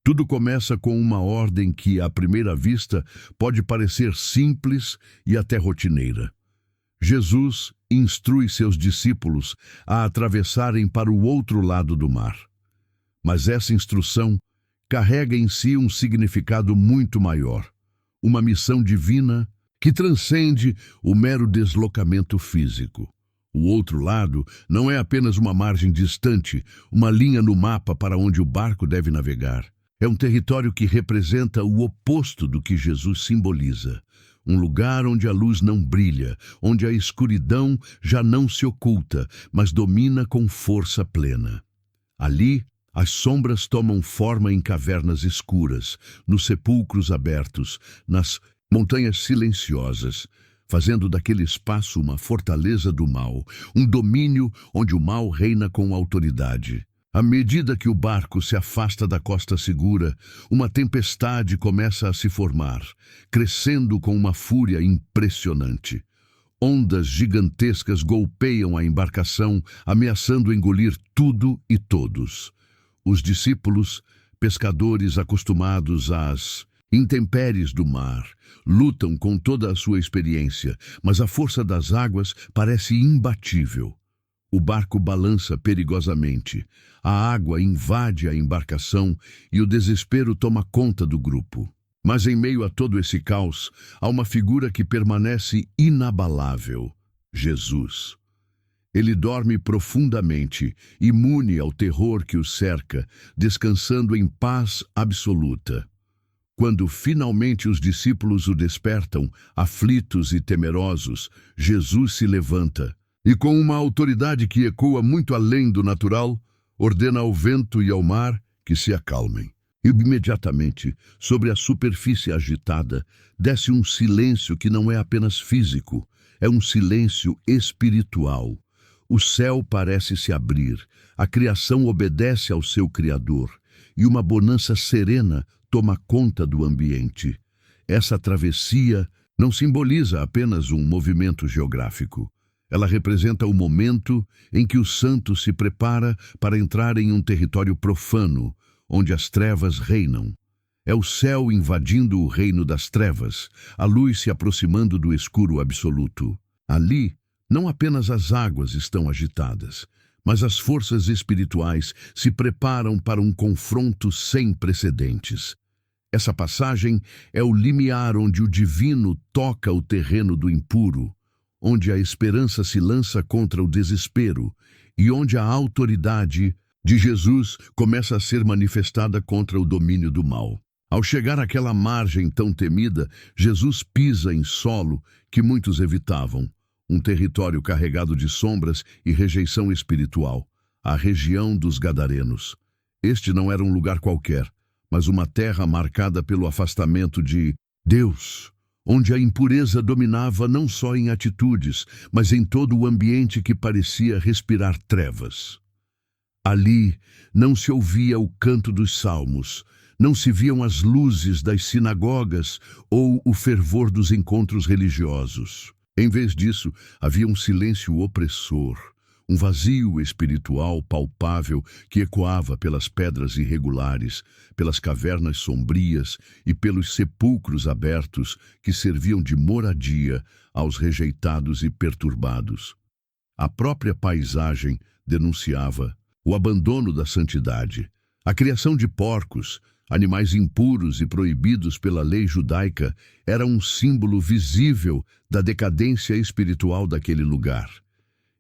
Tudo começa com uma ordem que, à primeira vista, pode parecer simples e até rotineira. Jesus instrui seus discípulos a atravessarem para o outro lado do mar. Mas essa instrução carrega em si um significado muito maior, uma missão divina que transcende o mero deslocamento físico. O outro lado não é apenas uma margem distante, uma linha no mapa para onde o barco deve navegar. É um território que representa o oposto do que Jesus simboliza. Um lugar onde a luz não brilha, onde a escuridão já não se oculta, mas domina com força plena. Ali, as sombras tomam forma em cavernas escuras, nos sepulcros abertos, nas montanhas silenciosas, fazendo daquele espaço uma fortaleza do mal, um domínio onde o mal reina com autoridade. À medida que o barco se afasta da costa segura, uma tempestade começa a se formar, crescendo com uma fúria impressionante. Ondas gigantescas golpeiam a embarcação, ameaçando engolir tudo e todos. Os discípulos, pescadores acostumados às intempéries do mar, lutam com toda a sua experiência, mas a força das águas parece imbatível. O barco balança perigosamente, a água invade a embarcação e o desespero toma conta do grupo. Mas em meio a todo esse caos, há uma figura que permanece inabalável: Jesus. Ele dorme profundamente, imune ao terror que o cerca, descansando em paz absoluta. Quando finalmente os discípulos o despertam, aflitos e temerosos, Jesus se levanta e, com uma autoridade que ecoa muito além do natural, ordena ao vento e ao mar que se acalmem. E imediatamente, sobre a superfície agitada, desce um silêncio que não é apenas físico, é um silêncio espiritual. O céu parece se abrir, a criação obedece ao seu Criador, e uma bonança serena toma conta do ambiente. Essa travessia não simboliza apenas um movimento geográfico. Ela representa o momento em que o santo se prepara para entrar em um território profano, onde as trevas reinam. É o céu invadindo o reino das trevas, a luz se aproximando do escuro absoluto. Ali, não apenas as águas estão agitadas, mas as forças espirituais se preparam para um confronto sem precedentes. Essa passagem é o limiar onde o divino toca o terreno do impuro, onde a esperança se lança contra o desespero e onde a autoridade de Jesus começa a ser manifestada contra o domínio do mal. Ao chegar àquela margem tão temida, Jesus pisa em solo que muitos evitavam, um território carregado de sombras e rejeição espiritual, a região dos Gadarenos. Este não era um lugar qualquer, mas uma terra marcada pelo afastamento de Deus, onde a impureza dominava não só em atitudes, mas em todo o ambiente que parecia respirar trevas. Ali não se ouvia o canto dos salmos, não se viam as luzes das sinagogas ou o fervor dos encontros religiosos. Em vez disso, havia um silêncio opressor, um vazio espiritual palpável que ecoava pelas pedras irregulares, pelas cavernas sombrias e pelos sepulcros abertos que serviam de moradia aos rejeitados e perturbados. A própria paisagem denunciava o abandono da santidade. A criação de porcos, animais impuros e proibidos pela lei judaica, era um símbolo visível da decadência espiritual daquele lugar.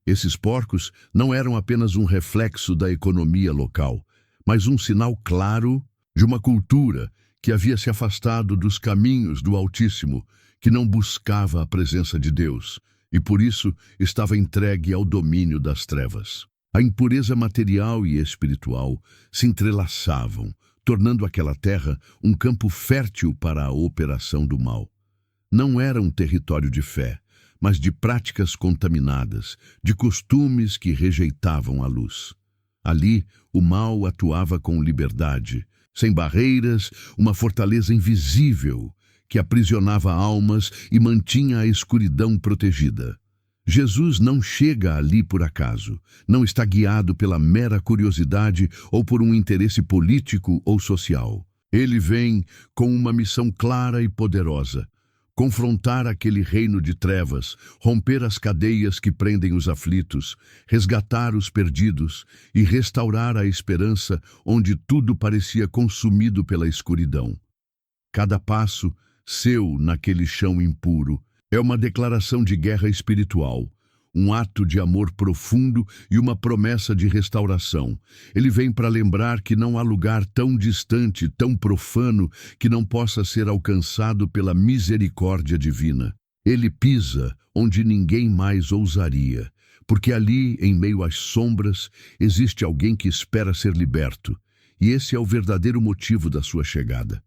Esses porcos não eram apenas um reflexo da economia local, mas um sinal claro de uma cultura que havia se afastado dos caminhos do Altíssimo, que não buscava a presença de Deus e, por isso, estava entregue ao domínio das trevas. A impureza material e espiritual se entrelaçavam, tornando aquela terra um campo fértil para a operação do mal. Não era um território de fé, mas de práticas contaminadas, de costumes que rejeitavam a luz. Ali, o mal atuava com liberdade, sem barreiras, uma fortaleza invisível que aprisionava almas e mantinha a escuridão protegida. Jesus não chega ali por acaso, não está guiado pela mera curiosidade ou por um interesse político ou social. Ele vem com uma missão clara e poderosa: confrontar aquele reino de trevas, romper as cadeias que prendem os aflitos, resgatar os perdidos e restaurar a esperança onde tudo parecia consumido pela escuridão. Cada passo seu naquele chão impuro é uma declaração de guerra espiritual, um ato de amor profundo e uma promessa de restauração. Ele vem para lembrar que não há lugar tão distante, tão profano, que não possa ser alcançado pela misericórdia divina. Ele pisa onde ninguém mais ousaria, porque ali, em meio às sombras, existe alguém que espera ser liberto, e esse é o verdadeiro motivo da sua chegada.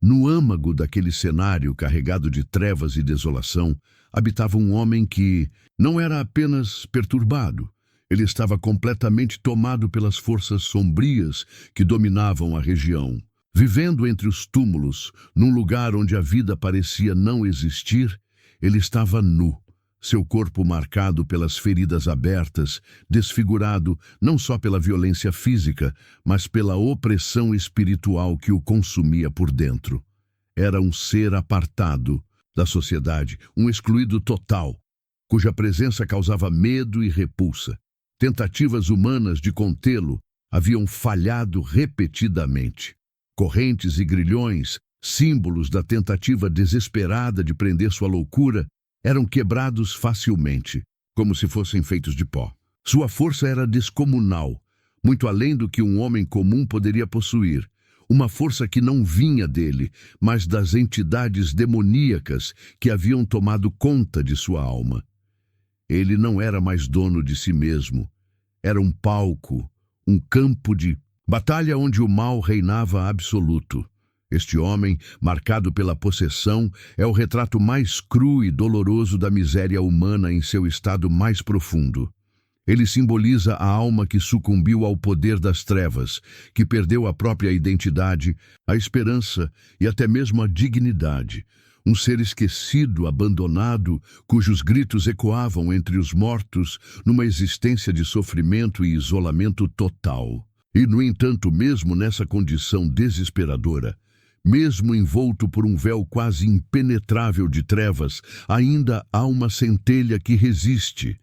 No âmago daquele cenário carregado de trevas e desolação, habitava um homem que não era apenas perturbado, ele estava completamente tomado pelas forças sombrias que dominavam a região. Vivendo entre os túmulos, num lugar onde a vida parecia não existir, ele estava nu, seu corpo marcado pelas feridas abertas, desfigurado não só pela violência física, mas pela opressão espiritual que o consumia por dentro. Era um ser apartado da sociedade, um excluído total, cuja presença causava medo e repulsa. Tentativas humanas de contê-lo haviam falhado repetidamente. Correntes e grilhões, símbolos da tentativa desesperada de prender sua loucura, eram quebrados facilmente, como se fossem feitos de pó. Sua força era descomunal, muito além do que um homem comum poderia possuir. Uma força que não vinha dele, mas das entidades demoníacas que haviam tomado conta de sua alma. Ele não era mais dono de si mesmo. Era um palco, um campo de batalha onde o mal reinava absoluto. Este homem, marcado pela possessão, é o retrato mais cru e doloroso da miséria humana em seu estado mais profundo. Ele simboliza a alma que sucumbiu ao poder das trevas, que perdeu a própria identidade, a esperança e até mesmo a dignidade. Um ser esquecido, abandonado, cujos gritos ecoavam entre os mortos numa existência de sofrimento e isolamento total. E, no entanto, mesmo nessa condição desesperadora, mesmo envolto por um véu quase impenetrável de trevas, ainda há uma centelha que resiste.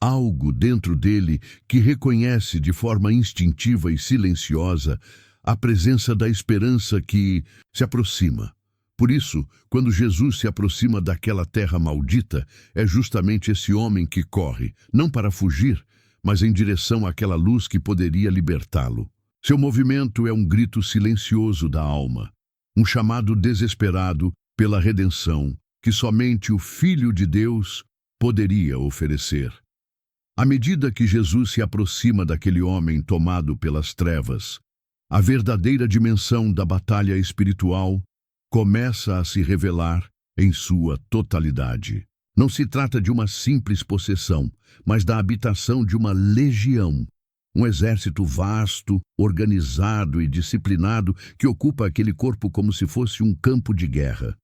Algo dentro dele que reconhece de forma instintiva e silenciosa a presença da esperança que se aproxima. Por isso, quando Jesus se aproxima daquela terra maldita, é justamente esse homem que corre, não para fugir, mas em direção àquela luz que poderia libertá-lo. Seu movimento é um grito silencioso da alma, um chamado desesperado pela redenção que somente o Filho de Deus poderia oferecer. À medida que Jesus se aproxima daquele homem tomado pelas trevas, a verdadeira dimensão da batalha espiritual começa a se revelar em sua totalidade. Não se trata de uma simples possessão, mas da habitação de uma legião, um exército vasto, organizado e disciplinado que ocupa aquele corpo como se fosse um campo de guerra.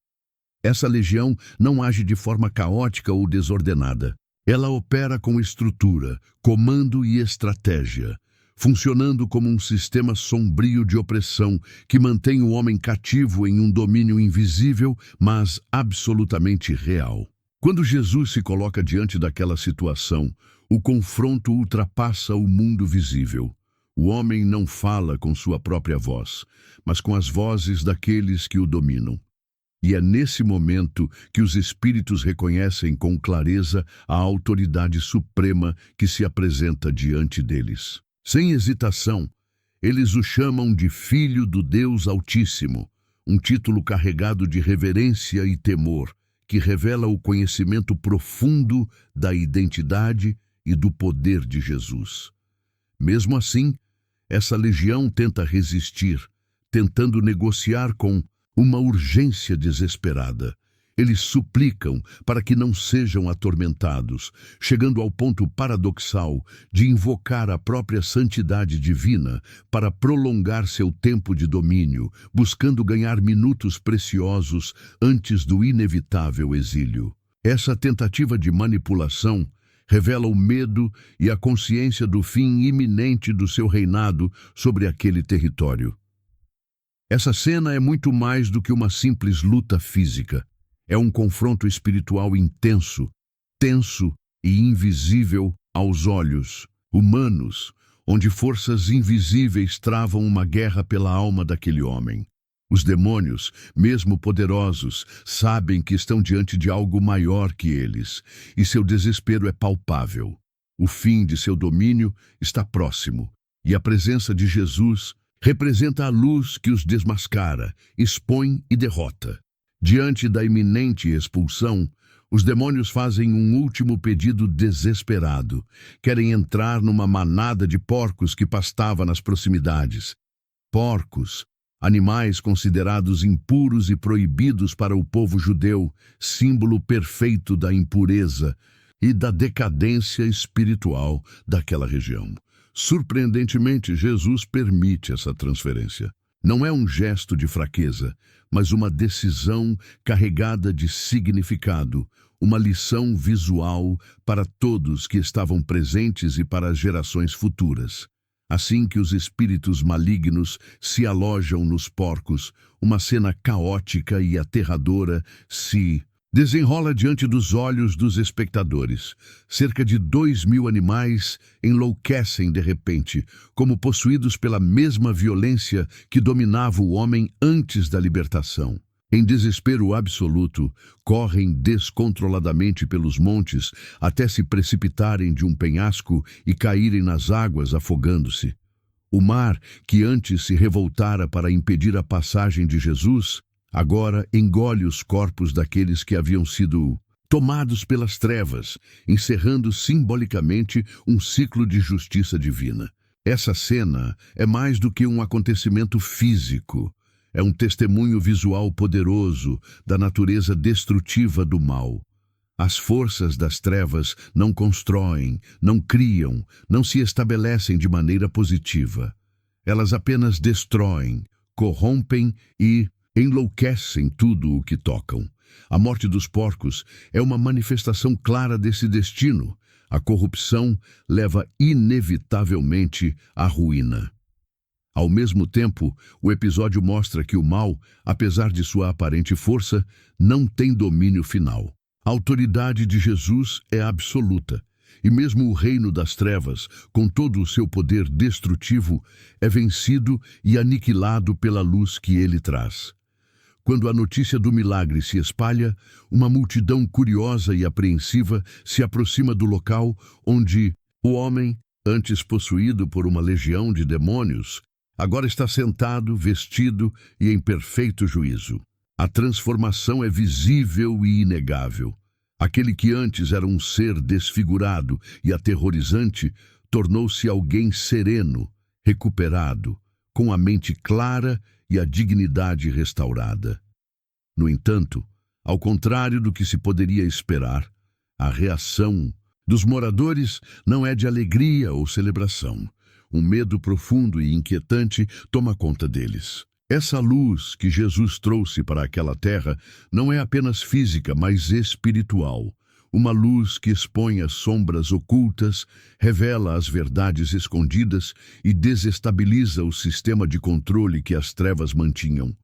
Essa legião não age de forma caótica ou desordenada. Ela opera com estrutura, comando e estratégia, funcionando como um sistema sombrio de opressão que mantém o homem cativo em um domínio invisível, mas absolutamente real. Quando Jesus se coloca diante daquela situação, o confronto ultrapassa o mundo visível. O homem não fala com sua própria voz, mas com as vozes daqueles que o dominam. E é nesse momento que os espíritos reconhecem com clareza a autoridade suprema que se apresenta diante deles. Sem hesitação, eles o chamam de Filho do Deus Altíssimo, um título carregado de reverência e temor, que revela o conhecimento profundo da identidade e do poder de Jesus. Mesmo assim, essa legião tenta resistir, tentando negociar com uma urgência desesperada. Eles suplicam para que não sejam atormentados, chegando ao ponto paradoxal de invocar a própria santidade divina para prolongar seu tempo de domínio, buscando ganhar minutos preciosos antes do inevitável exílio. Essa tentativa de manipulação revela o medo e a consciência do fim iminente do seu reinado sobre aquele território. Essa cena é muito mais do que uma simples luta física. É um confronto espiritual intenso, tenso e invisível aos olhos humanos, onde forças invisíveis travam uma guerra pela alma daquele homem. Os demônios, mesmo poderosos, sabem que estão diante de algo maior que eles, e seu desespero é palpável. O fim de seu domínio está próximo, e a presença de Jesus representa a luz que os desmascara, expõe e derrota. Diante da iminente expulsão, os demônios fazem um último pedido desesperado. Querem entrar numa manada de porcos que pastava nas proximidades. Porcos, animais considerados impuros e proibidos para o povo judeu, símbolo perfeito da impureza e da decadência espiritual daquela região. Surpreendentemente, Jesus permite essa transferência. Não é um gesto de fraqueza, mas uma decisão carregada de significado, uma lição visual para todos que estavam presentes e para as gerações futuras. Assim que os espíritos malignos se alojam nos porcos, uma cena caótica e aterradora se desenrola diante dos olhos dos espectadores. Cerca de 2.000 animais enlouquecem de repente, como possuídos pela mesma violência que dominava o homem antes da libertação. Em desespero absoluto, correm descontroladamente pelos montes até se precipitarem de um penhasco e caírem nas águas afogando-se. O mar, que antes se revoltara para impedir a passagem de Jesus, agora engole os corpos daqueles que haviam sido tomados pelas trevas, encerrando simbolicamente um ciclo de justiça divina. Essa cena é mais do que um acontecimento físico. É um testemunho visual poderoso da natureza destrutiva do mal. As forças das trevas não constroem, não criam, não se estabelecem de maneira positiva. Elas apenas destroem, corrompem e enlouquecem tudo o que tocam. A morte dos porcos é uma manifestação clara desse destino. A corrupção leva inevitavelmente à ruína. Ao mesmo tempo, o episódio mostra que o mal, apesar de sua aparente força, não tem domínio final. A autoridade de Jesus é absoluta, e mesmo o reino das trevas, com todo o seu poder destrutivo, é vencido e aniquilado pela luz que ele traz. Quando a notícia do milagre se espalha, uma multidão curiosa e apreensiva se aproxima do local onde o homem, antes possuído por uma legião de demônios, agora está sentado, vestido e em perfeito juízo. A transformação é visível e inegável. Aquele que antes era um ser desfigurado e aterrorizante, tornou-se alguém sereno, recuperado, com a mente clara e a dignidade restaurada. No entanto, ao contrário do que se poderia esperar, a reação dos moradores não é de alegria ou celebração. Um medo profundo e inquietante toma conta deles. Essa luz que Jesus trouxe para aquela terra não é apenas física, mas espiritual. Uma luz que expõe as sombras ocultas, revela as verdades escondidas e desestabiliza o sistema de controle que as trevas mantinham.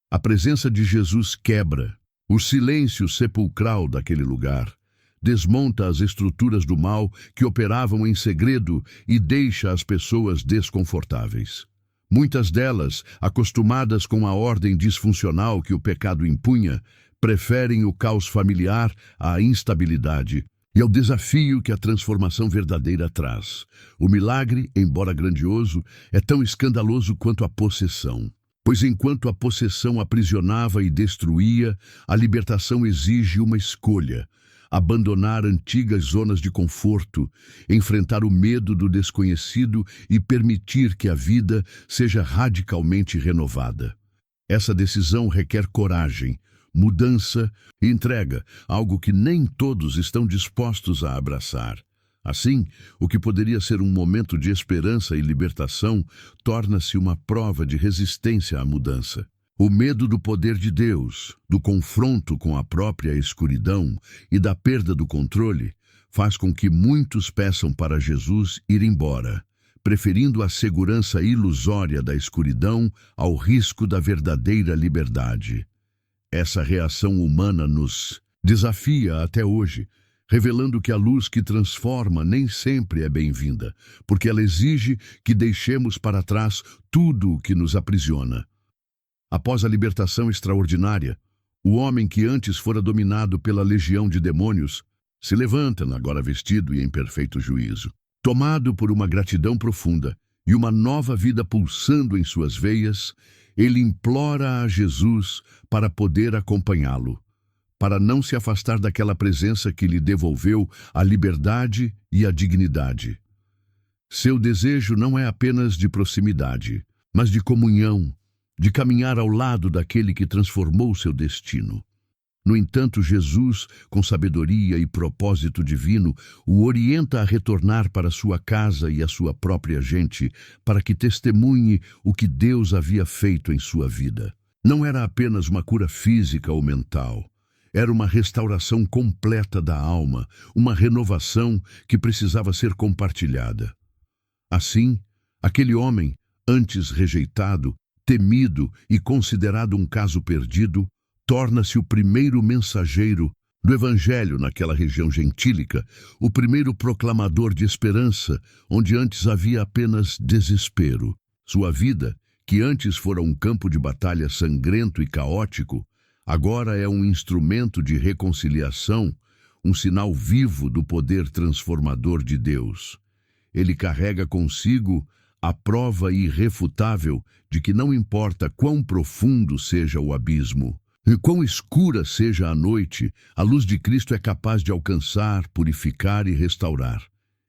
A presença de Jesus quebra o silêncio sepulcral daquele lugar. Desmonta as estruturas do mal que operavam em segredo e deixa as pessoas desconfortáveis. Muitas delas, acostumadas com a ordem disfuncional que o pecado impunha, preferem o caos familiar à instabilidade e ao desafio que a transformação verdadeira traz. O milagre, embora grandioso, é tão escandaloso quanto a possessão. Pois enquanto a possessão aprisionava e destruía, a libertação exige uma escolha. Abandonar antigas zonas de conforto, enfrentar o medo do desconhecido e permitir que a vida seja radicalmente renovada. Essa decisão requer coragem, mudança e entrega, algo que nem todos estão dispostos a abraçar. Assim, o que poderia ser um momento de esperança e libertação torna-se uma prova de resistência à mudança. O medo do poder de Deus, do confronto com a própria escuridão e da perda do controle faz com que muitos peçam para Jesus ir embora, preferindo a segurança ilusória da escuridão ao risco da verdadeira liberdade. Essa reação humana nos desafia até hoje, revelando que a luz que transforma nem sempre é bem-vinda, porque ela exige que deixemos para trás tudo o que nos aprisiona. Após a libertação extraordinária, o homem que antes fora dominado pela legião de demônios se levanta, agora vestido e em perfeito juízo. Tomado por uma gratidão profunda e uma nova vida pulsando em suas veias, ele implora a Jesus para poder acompanhá-lo, para não se afastar daquela presença que lhe devolveu a liberdade e a dignidade. Seu desejo não é apenas de proximidade, mas de comunhão, de caminhar ao lado daquele que transformou seu destino. No entanto, Jesus, com sabedoria e propósito divino, o orienta a retornar para sua casa e a sua própria gente, para que testemunhe o que Deus havia feito em sua vida. Não era apenas uma cura física ou mental. Era uma restauração completa da alma, uma renovação que precisava ser compartilhada. Assim, aquele homem, antes rejeitado, temido e considerado um caso perdido, torna-se o primeiro mensageiro do Evangelho naquela região gentílica, o primeiro proclamador de esperança, onde antes havia apenas desespero. Sua vida, que antes fora um campo de batalha sangrento e caótico, agora é um instrumento de reconciliação, um sinal vivo do poder transformador de Deus. Ele carrega consigo a prova irrefutável de que não importa quão profundo seja o abismo, e quão escura seja a noite, a luz de Cristo é capaz de alcançar, purificar e restaurar.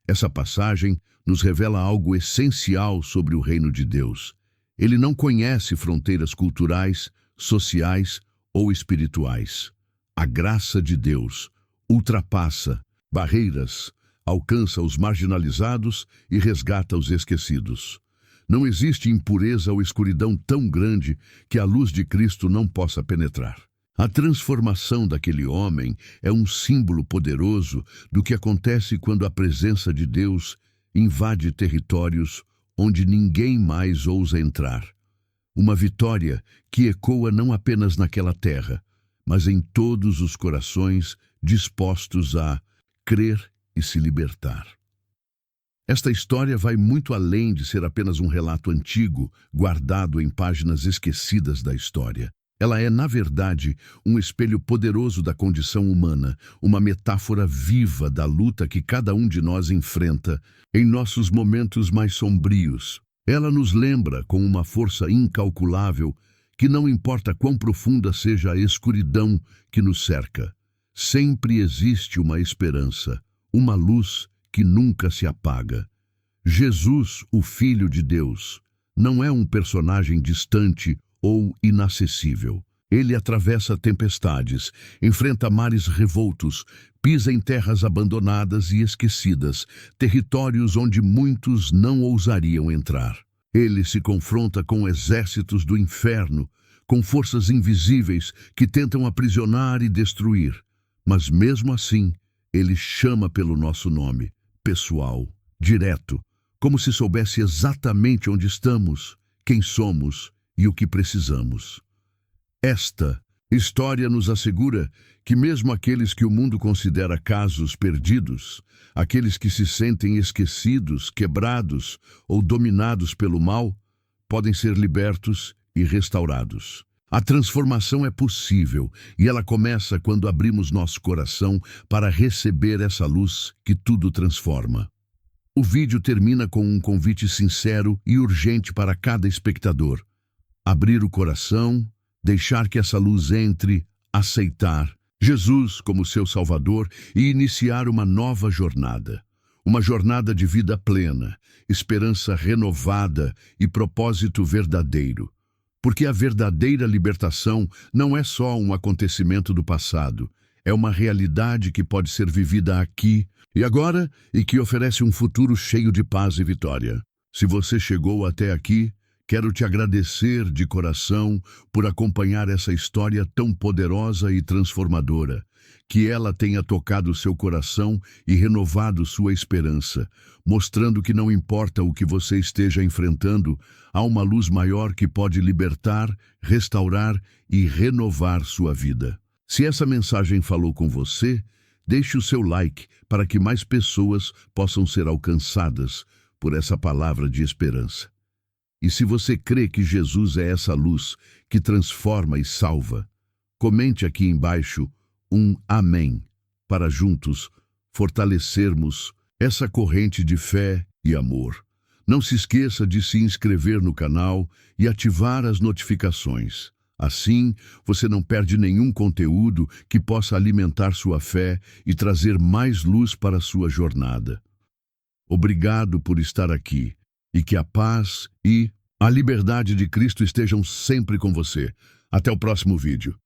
Essa passagem nos revela algo essencial sobre o reino de Deus. Ele não conhece fronteiras culturais, sociais ou espirituais. A graça de Deus ultrapassa barreiras, alcança os marginalizados e resgata os esquecidos. Não existe impureza ou escuridão tão grande que a luz de Cristo não possa penetrar. A transformação daquele homem é um símbolo poderoso do que acontece quando a presença de Deus invade territórios onde ninguém mais ousa entrar. Uma vitória que ecoa não apenas naquela terra, mas em todos os corações dispostos a crer e se libertar. Esta história vai muito além de ser apenas um relato antigo, guardado em páginas esquecidas da história. Ela é, na verdade, um espelho poderoso da condição humana, uma metáfora viva da luta que cada um de nós enfrenta em nossos momentos mais sombrios. Ela nos lembra, com uma força incalculável, que não importa quão profunda seja a escuridão que nos cerca, sempre existe uma esperança, uma luz que nunca se apaga. Jesus, o Filho de Deus, não é um personagem distante ou inacessível. Ele atravessa tempestades, enfrenta mares revoltos, pisa em terras abandonadas e esquecidas, territórios onde muitos não ousariam entrar. Ele se confronta com exércitos do inferno, com forças invisíveis que tentam aprisionar e destruir. Mas mesmo assim, ele chama pelo nosso nome, pessoal, direto, como se soubesse exatamente onde estamos, quem somos e o que precisamos. Esta história nos assegura que mesmo aqueles que o mundo considera casos perdidos, aqueles que se sentem esquecidos, quebrados ou dominados pelo mal, podem ser libertos e restaurados. A transformação é possível e ela começa quando abrimos nosso coração para receber essa luz que tudo transforma. O vídeo termina com um convite sincero e urgente para cada espectador. Abrir o coração, deixar que essa luz entre, aceitar Jesus como seu Salvador e iniciar uma nova jornada. Uma jornada de vida plena, esperança renovada e propósito verdadeiro. Porque a verdadeira libertação não é só um acontecimento do passado, é uma realidade que pode ser vivida aqui e agora e que oferece um futuro cheio de paz e vitória. Se você chegou até aqui, quero te agradecer de coração por acompanhar essa história tão poderosa e transformadora. que ela tenha tocado seu coração e renovado sua esperança, mostrando que não importa o que você esteja enfrentando, há uma luz maior que pode libertar, restaurar e renovar sua vida. Se essa mensagem falou com você, deixe o seu like para que mais pessoas possam ser alcançadas por essa palavra de esperança. E se você crê que Jesus é essa luz que transforma e salva, comente aqui embaixo um amém, para juntos fortalecermos essa corrente de fé e amor. Não se esqueça de se inscrever no canal e ativar as notificações. Assim, você não perde nenhum conteúdo que possa alimentar sua fé e trazer mais luz para a sua jornada. Obrigado por estar aqui e que a paz e a liberdade de Cristo estejam sempre com você. Até o próximo vídeo.